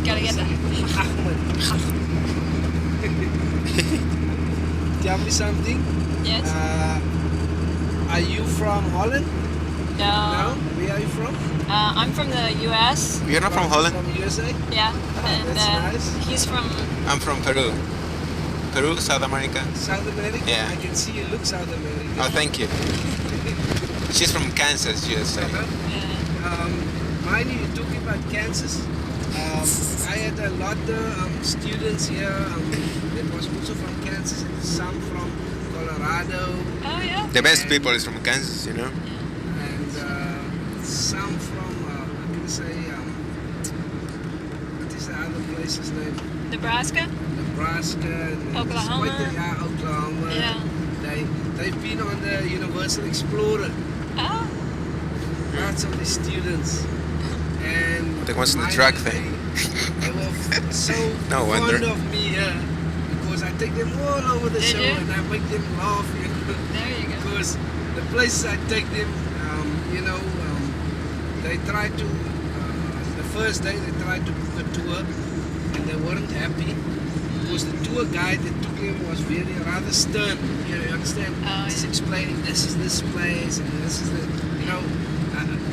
Gotta get that. Tell me something. Yes. Are you from Holland? No. No? Where are you from? I'm from the U.S. You're not from Holland? From USA? Yeah. Ah, And that's nice. he's from. I'm from Peru. Peru, South America. South America? Yeah. I can see you look South American. Oh, thank you. She's from Kansas, USA. Yeah. Mind you, you're talking about Kansas. I had a lot of students here that was also from Kansas and some from Colorado Oh yeah. The best people is from Kansas, you know? and some from, I can say, what is the other place's name? Nebraska. Nebraska. And Oklahoma. it's quite yeah, Oklahoma. Yeah. They've been on the Universal Explorer. Oh. Lots of the students. And That was the mind drug you, thing. They were so No fond wonder. of me here because I take them all over the Did show you? and I make them laugh. There you go. Because the places I take them, they try to. The first day they tried to book a tour and they weren't happy because the tour guide that took them was very rather stern. You understand? Oh, He's yeah. explaining this is this place and this is the.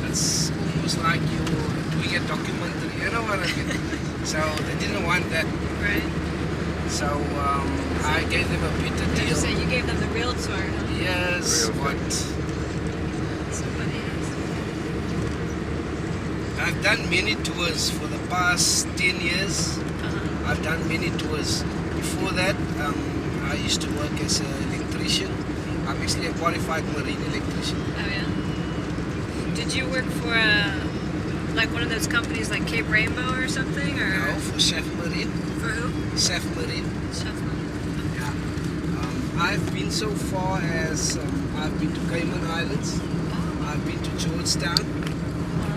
It's almost like you're doing a documentary. You know what I mean? So they didn't want that. Right. So I gave them a better deal. So you gave them the real tour. Huh? Yes, Real what? Somebody else. I've done many tours for the past 10 years. Uh-huh. I've done many tours. Before that, I used to work as an electrician. I'm actually a qualified marine electrician. Oh yeah. Did you work for like one of those companies like Cape Rainbow or something, or No, for Chef Marine. for who? Chef Marine. Chef. Yeah. I've been so far as I've been to Cayman Islands. I've been to Georgetown.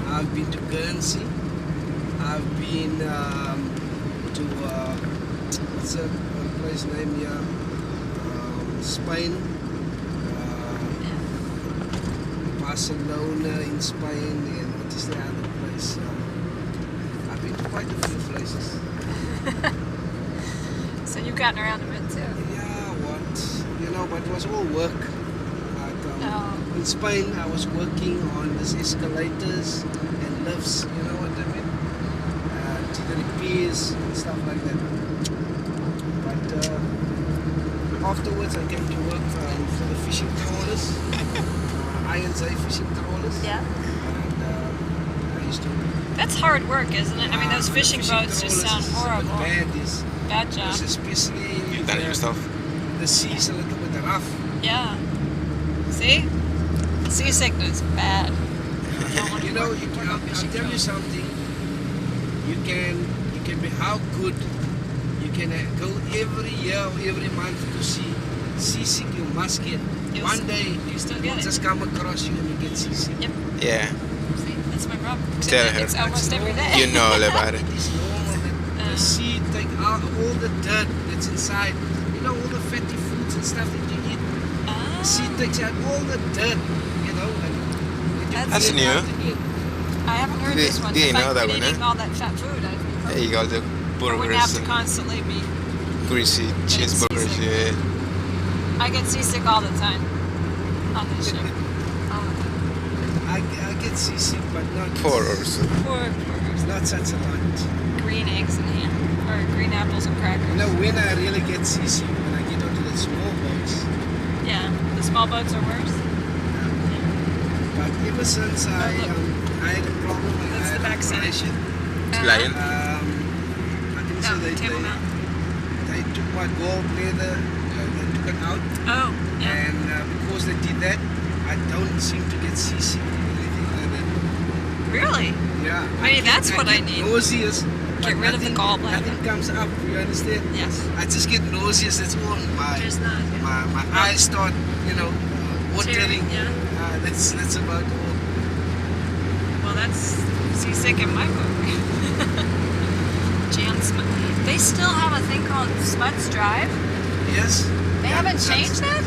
I've been to Guernsey. I've been to what's that place name here? Spain. Barcelona in Spain, and what is the other place? I've been to quite a few places. So you've gotten around a bit too. Yeah, but it was all work. But, Oh. in Spain, I was working on these escalators and lifts, you know what I mean? To the repairs and stuff like that. But afterwards, I came to work for the fishing trawlers, INZ fishing trawlers. Yeah. And I used to. That's hard work, isn't it? I mean, those the fishing boats just sound trawlers is a bit horrible. Bad, is Bad job. because especially You've done it yourself? the sea's a little bit rough. Yeah. See? Seasickness, bad. You know, I'll tell you something. You can be how good. You can go every year or every month to see seasick. You must get. One day you still get it. just come across you and you get seasick. Yep. Yeah, See, that's my problem. Tell her. It's almost every day. you know all about it. It's normal that the sea take out all the dirt that's inside. You know, all the fatty foods and stuff that you eat. The sea takes out all the dirt. You know, and That's clean it new. out again. I haven't heard this one. Didn't If know I've that been one, eating all that fat food, There you go, the I wouldn't have burgers to and constantly be. greasy cheeseburgers. seasick. Yeah. I get seasick all the time on this ship. All the time. I get seasick, but not Poor Ursa. Poor burgers. not such a lot. Green eggs and ham, or green apples and crackers. You know, when I really get seasick, when I get onto the small boats. Yeah, the small boats are worse. But ever since I had a problem with That's the back side. operation, Lion. I can No, say Table Mountain. they took my gallbladder, they took it out, Oh, yeah. and because they did that, I don't seem to get seasick or anything like that. Really? Yeah. Maybe that's what I get need. Nauseous. Get but rid of the nothing- gallbladder. Nothing comes up. You understand? Yes. I just get nauseous. That's all. Just not. My eyes start, watering. Yeah. That's about all. Well, that's seasick in my book. Jan Smut. They still have a thing called Smuts Drive. Yes. They haven't changed that?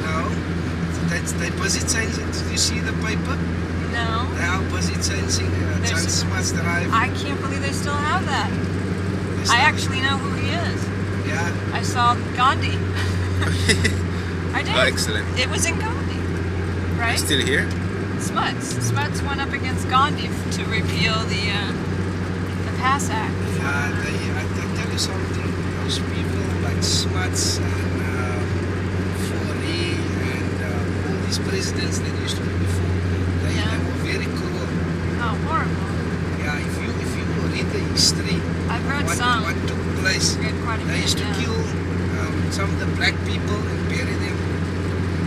No. They're busy changing. Did you see the paper? No. They are busy changing. There's- Jan Smuts Drive. I can't believe they still have that. I actually know who he is. Yeah. I saw Gandhi. I did. Oh, excellent. It was in Gandhi, right? Still here? Smuts went up against Gandhi to repeal the Pass Act. I tell you something. Those people like Smuts and Fori and all these presidents that used to be before, they were very cruel. Oh, horrible. Yeah, if you read the history, I've read what some. took place, Read quite a they bit, used to yeah. kill some of the black people and bury them.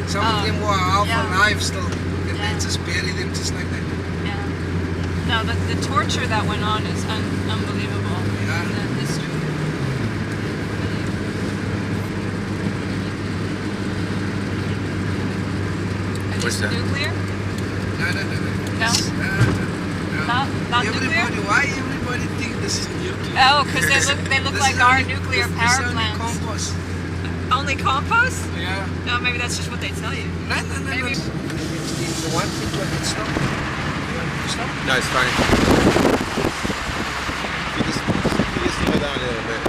Some of them were half alive still, and they just bury them just like that. Yeah. No, the torture that went on is unbelievable. Yeah. The history. Are What's these that? nuclear? No. No? Not nuclear? Why everybody think this is nuclear? Oh, because they look This like is our only- nuclear this power is only plants. compost. Only compost? Yeah. No, maybe that's just what they tell you. No. Maybe. The one thing I can stop. You want to stop? No, it's fine. You just slow down a little bit.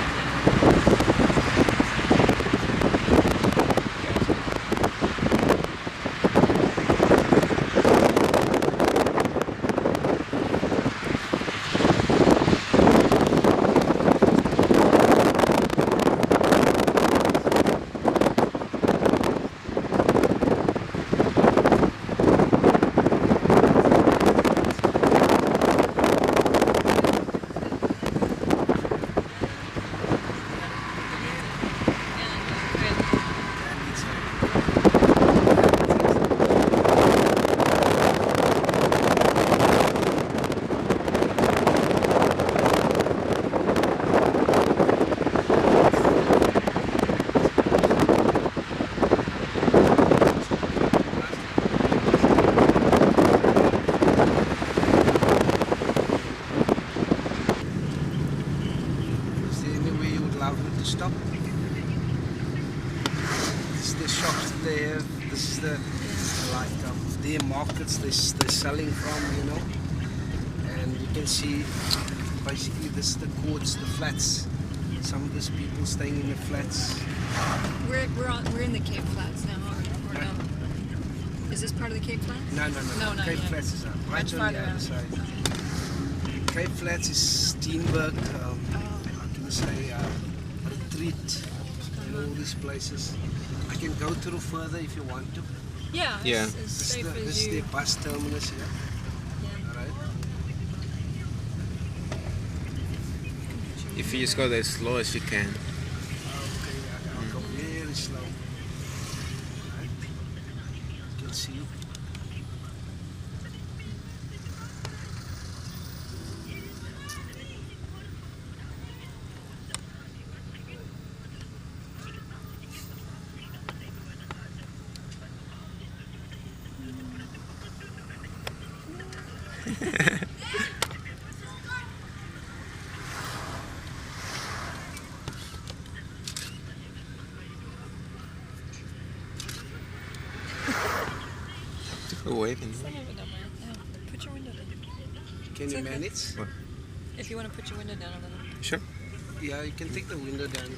Is there any way you would love me to stop? This is the shops that they have. This is the their markets they're selling from, you know. And you can see basically this is the courts, the flats. Some of these people staying in the flats. We're in the Cape Flats now, or no? Is this part of the Cape Flats? No. No, not Cape yet. Flats is right Much on the farther other out. side. Cape Flats is Steenberg, how can you say, Retreat, and all these places. I can go through further if you want to. Yeah. Yeah. As This is safe the, as this is you. the bus terminus here. Yeah. Alright. If you just go as slow as you can. Okay, I'll go very slow. Right. You can see. Waving. Some of it don't matter. No, put your window down. Can It's you okay. manage? If you want to put your window down a little. Sure. Yeah, you can take the window down.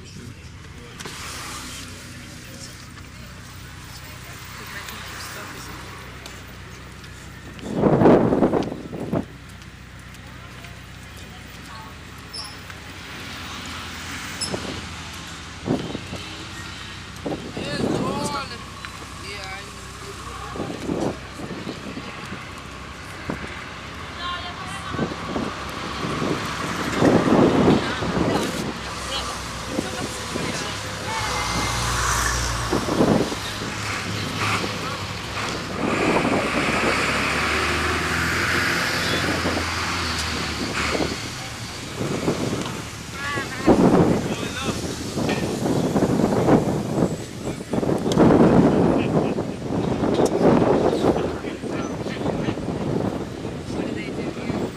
What do they do here?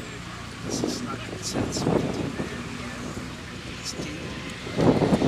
This is like it's between there and here. It's deep.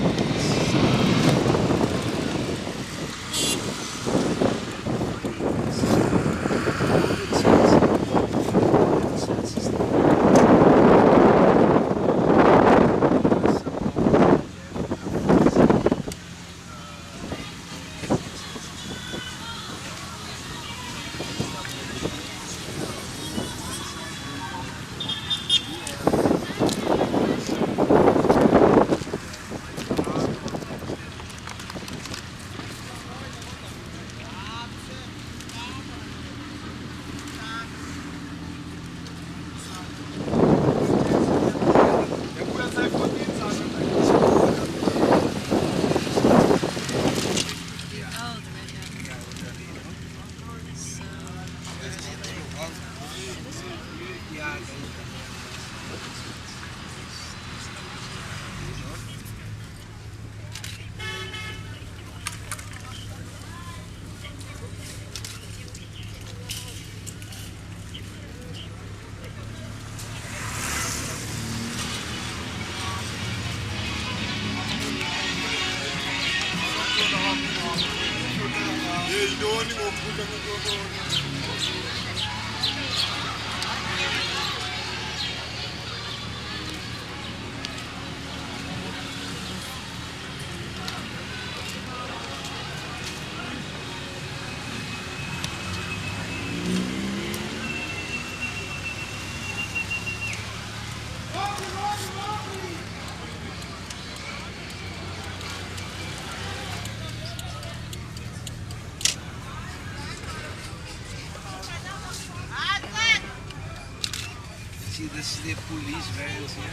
See, this is the police vans here.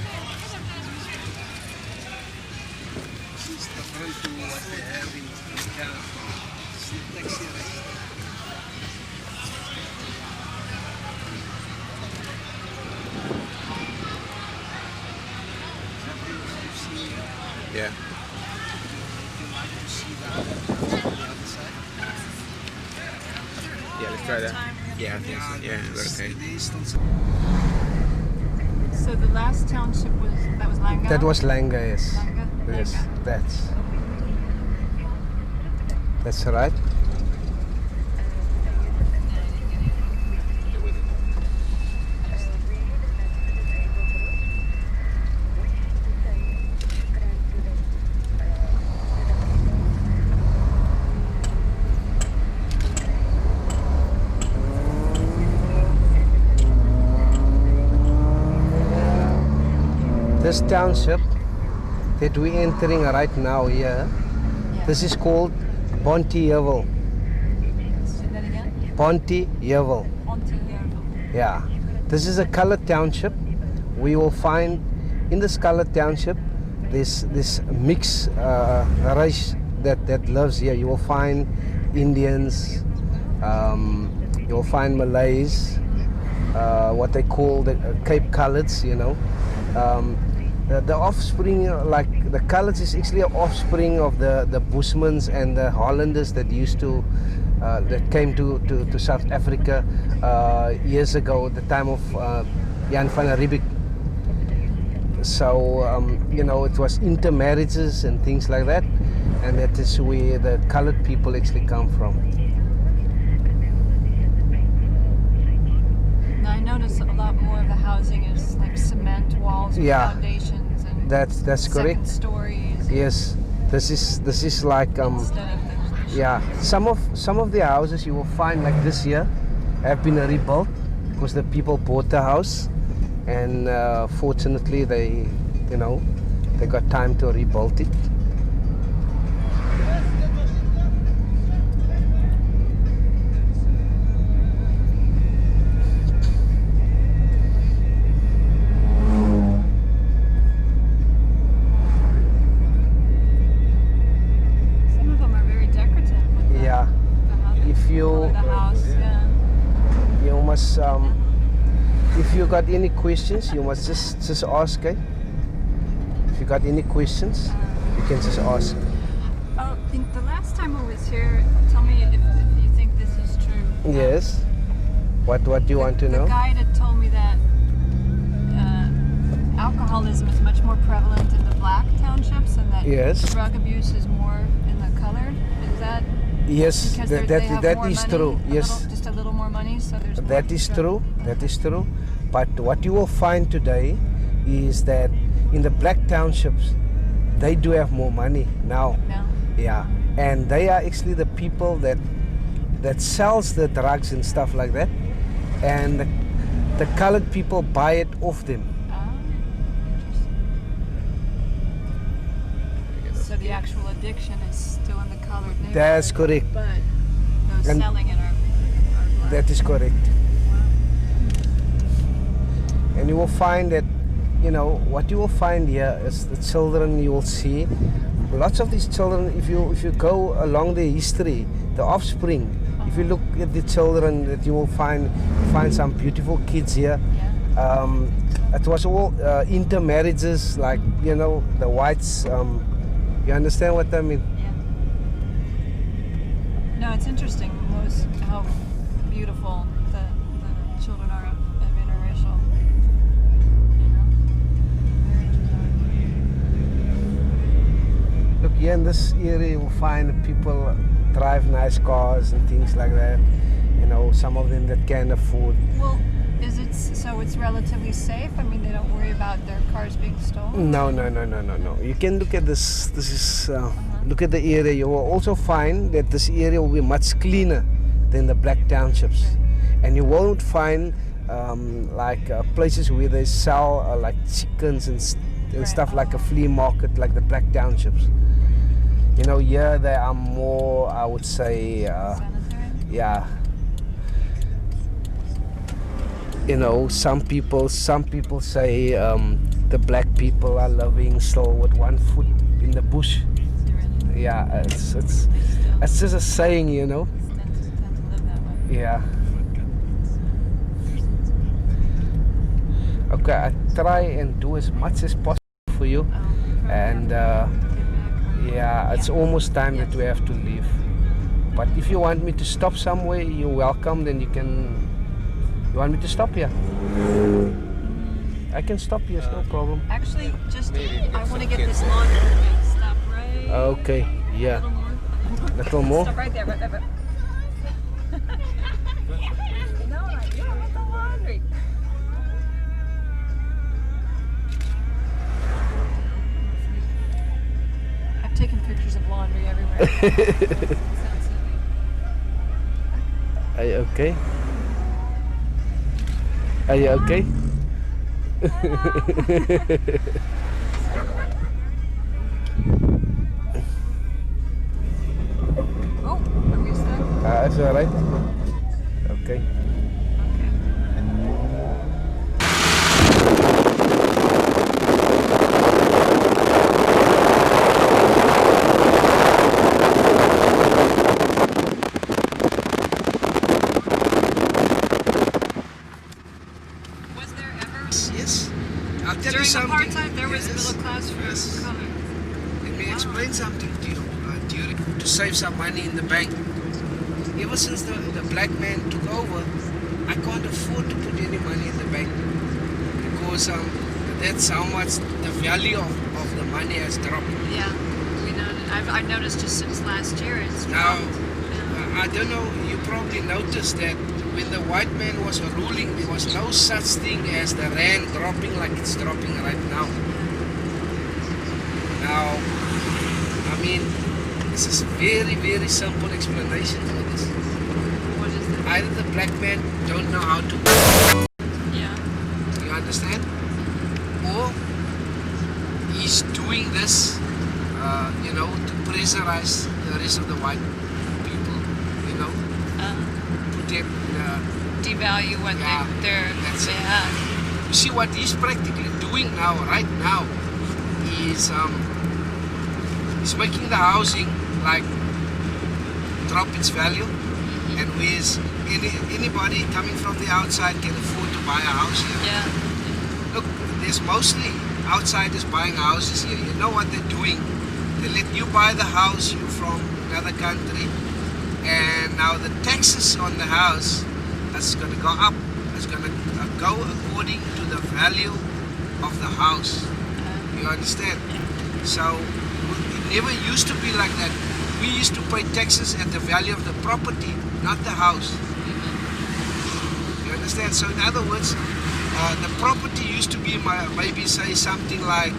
This is different to what they have in California. It's the taxi rank. Yeah. Would you like to see that on the other side? Yeah, let's try that. Yeah, I think so. Yeah, okay. There is still some. So the last township was Langa? That was Langa, yes. Langa? Yes, Langa. that's right. This township that we're entering right now here, this is called Bonteheuvel. Say that again? Bonteheuvel. Bonteheuvel. Yeah. This is a colored township. We will find in this colored township this mixed race that lives here. You will find Indians, you will find Malays, what they call the Cape Coloreds, you know. The offspring, like the Coloreds, is actually an offspring of the Busmans and the Hollanders that used to that came to South Africa years ago, at the time of Jan van Riebeeck. So you know, it was intermarriages and things like that, and that is where the colored people actually come from. Now I notice a lot more of the housing is like cement walls with Yeah. foundations and That's second correct. stories. Yes, this is like Instead of the yeah, some of the houses you will find like this here have been rebuilt because the people bought the house, and fortunately they got time to rebuild it. some of them are very decorative. With the, Yeah, the if you the house, yeah. you must if you got any questions, you must just ask, eh? If you got any questions, you can just ask. Oh, the last time I was here, tell me if you think this is true. Yes. What do you want to The know? guide had told me that alcoholism is much more prevalent in the black townships, and that Yes. drug abuse is more in the colored. Is that Yes, because that have that more is money, true. a Yes. little, just a little more money, so there's That more is drug. true. That is true. But what you will find today is that in the black townships, they do have more money now. No. Yeah, and they are actually the people that sells the drugs and stuff like that, and the colored people buy it off them. Ah, interesting. So the actual addiction is still in the colored neighborhood. That's correct. But those And selling it are black. That is correct. Wow. And you will find that, you know, what you will find here is the children you will see. Lots of these children, if you go along the history, the offspring, if you look at the children, that you will find some beautiful kids here. Yeah. It was all intermarriages, like, you know, the whites. You understand what I mean? Yeah. No, it's interesting how beautiful the children are of interracial. You know, marriages are. Look here in this area you'll find people drive nice cars and things like that. You know, some of them that can afford. Well, is it so? It's relatively safe. I mean, they don't worry about their cars being stolen. No. You can look at this. This is look at the area. You will also find that this area will be much cleaner than the black townships, and you won't find places where they sell like chickens and stuff like a flea market like the black townships. You know, here they are more, I would say, Sanitary? yeah. You know, some people say the black people are living still with one foot in the bush. Really? Yeah, it's just a saying, you know. Tend to live that way. Yeah. Okay, I try and do as much as possible for you, and yeah, it's almost time that we have to leave. But if you want me to stop somewhere, you're welcome. Then you can. You want me to stop here? I can stop here. It's no problem. Actually, just Maybe I want to some get this kids. laundry. Stop right. Okay. A Yeah. little more. Little more. Stop right there. Right. No, you don't want the laundry. I've taken pictures of laundry everywhere. Sounds silly. Are you okay? Are you okay? Oh, are we stuck? That's all right. Okay. Was there ever Yes. I'll tell you during something. apartheid there was Yes, middle class for yes. color? Let me explain something to you. To save some money in the bank. Ever since the black man took over, I can't afford to put any money in the bank because that's how much the value of the money has dropped. Yeah, we know. I've noticed just since last year it's Now, dropped. Yeah. I don't know, you probably noticed that when the white man was ruling, there was no such thing as the rand dropping like it's dropping right now. Now, I mean, this is a very, very simple explanation for this. What is that? Either the black man don't know how to, Yeah. you understand? Or he's doing this, to pressurize the rest of the white people, you know, put them Devalue what Yeah, that's they it. had. You see what he's practically doing now, right now, is he's making the housing like drop its value, and whereas anybody coming from the outside can afford to buy a house here. Yeah. Look, there's mostly outsiders buying houses here. You know what they're doing? They let you buy the house, you from another country, and now the taxes on the house is going to go up. It's going to go according to the value of the house. You understand? So it never used to be like that. We used to pay taxes at the value of the property, not the house. You understand? So in other words, the property used to be maybe say something like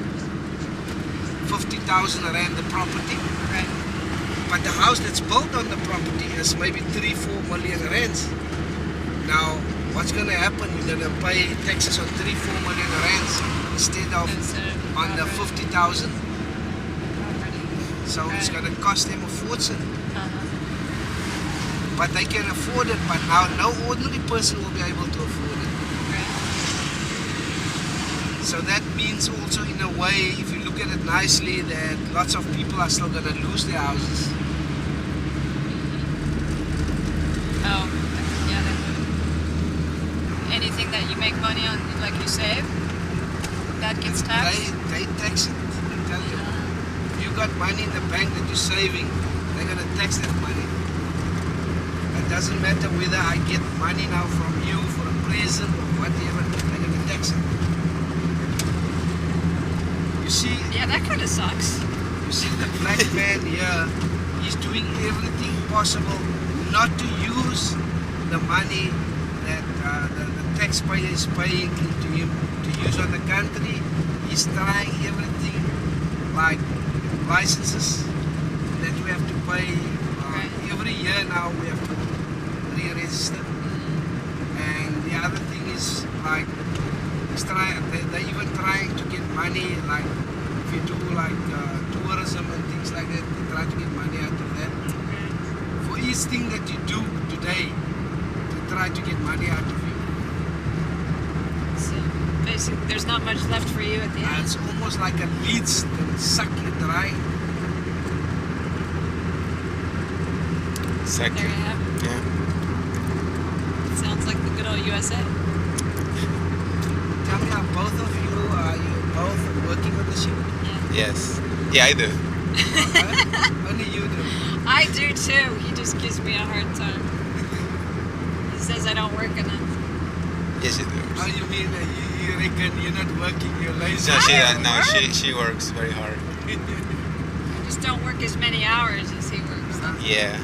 50,000 rand the property, Right. but the house that's built on the property is maybe 3-4 million rands. Now, what's going to happen? You're going to pay taxes on 3-4 million rands instead of on the 50,000. Property. So it's Right. going to cost them a fortune. Uh-huh. But they can afford it. But now no ordinary person will be able to afford it. Right. So that means also in a way, if you look at it nicely, that lots of people are still going to lose their houses. Oh, yeah. That would. Anything that you make money on, like you save, that gets taxed. They tax it. I tell you. If you got money in the bank that you're saving, they're going to tax that money. It doesn't matter whether I get money now from you for a present or whatever, they're going to tax it. You see, Yeah, that kind of sucks. you You see, the black man here is doing everything possible not to use the money that the taxpayer is paying into him to use on the country. He's trying everything, like licenses that we have to pay every year now. We have to re-register. And the other thing is like they're even trying to get money, like if you do like tourism and things like that, they try to get money out of that. For each thing that you do today, they try to get money out of you. So basically, there's not much left for you at the end. It's almost like a leech that will suck you dry. There you have it. Yeah. Sounds like the good old USA. Tell me, are both of you, are you both working on the ship? Yeah. Yes. Yeah, I do. Only you do. I do too. He just gives me a hard time. He says I don't work enough. Yes, you do. Oh, you mean you reckon you're not working, you're lazy? No, I she works very hard. I just don't work as many hours as he works. Yeah.